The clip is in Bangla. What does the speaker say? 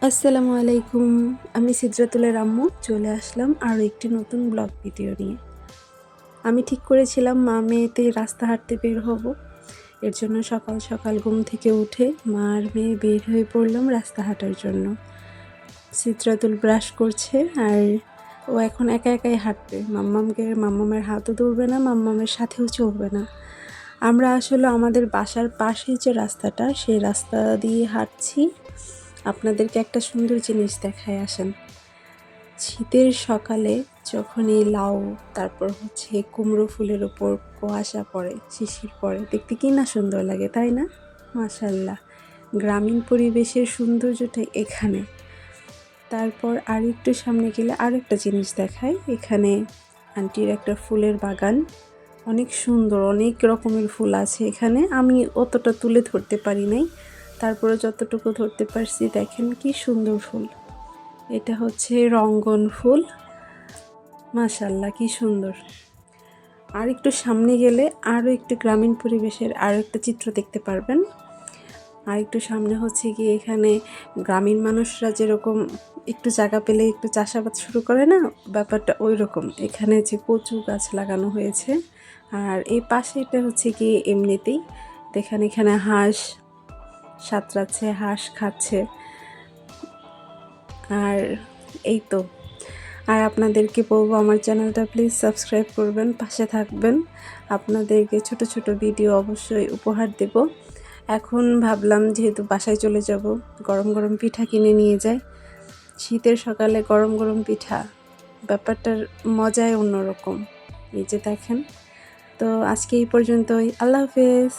আসসালামু আলাইকুম। আমি সিদরাতুলের আম্মু চলে আসলাম আরও একটি নতুন ব্লগ ভিডিও নিয়ে। আমি ঠিক করেছিলাম মেয়েতে রাস্তা হাঁটতে বের হব। এর জন্য সকাল সকাল ঘুম থেকে উঠে মা আর মেয়ে বের হয়ে পড়লাম রাস্তা হাঁটার জন্য। সিদরাতুল ব্রাশ করছে আর ও এখন একা একাই হাঁটবে। মাম্মামের হাতও ধরবে না, মাম্মামের সাথেও চলবে না। আমরা আসলে আমাদের বাসার পাশেই যে রাস্তাটা, সেই রাস্তা দিয়ে হাঁটছি। আপনাদেরকে একটা সুন্দর জিনিস দেখায় আসেন। শীতের সকালে যখন এই লাউ, তারপর কুমড়ো ফুলের ওপর কুয়াশা পড়ে, শিশির পড়ে, দেখতে কি না সুন্দর লাগে, তাই না? মাশাআল্লাহ, গ্রামীণ পরিবেশের সৌন্দর্যটা এখানে। তারপর আর একটু সামনে গেলে আর একটা জিনিস দেখায়। এখানে আন্টির একটা ফুলের বাগান, অনেক সুন্দর, অনেক রকমের ফুল আছে এখানে। আমি অতটা তুলে ধরতে পারি নাই, তারপরে যতটুকু ধরতে পারছি। দেখেন কি সুন্দর ফুল, এটা হচ্ছে রঙ্গন ফুল। মাশাআল্লাহ, কি সুন্দর। আর একটু সামনে গেলে আরও একটু গ্রামীণ পরিবেশের আরও একটা চিত্র দেখতে পারবেন। আর একটু সামনে গিয়ে এখানে গ্রামীণ মানুষরা যেরকম একটু জায়গা পেলে একটু চাষাবাদ শুরু করে না, ব্যাপারটা ওই রকম। এখানে যে কচু গাছ লাগানো হয়েছে, আর এই পাশে এটা গিয়ে এমনিতেই দেখেন, এখানে হাঁস সাঁতরাচ্ছে, হাঁস খাচ্ছে। আর এই তো, আর আপনাদেরকে বলবো আমার চ্যানেলটা প্লিজ সাবস্ক্রাইব করবেন, পাশে থাকবেন। আপনাদেরকে ছোট ছোট ভিডিও অবশ্যই উপহার দেব। এখন ভাবলাম যেহেতু বাসায় চলে যাব, গরম গরম পিঠা কিনে নিয়ে যাই। শীতের সকালে গরম গরম পিঠা, ব্যাপারটার মজাই অন্যরকম। এই যে দেখেন। তো আজকে এই পর্যন্তই, আল্লাহ হাফেজ।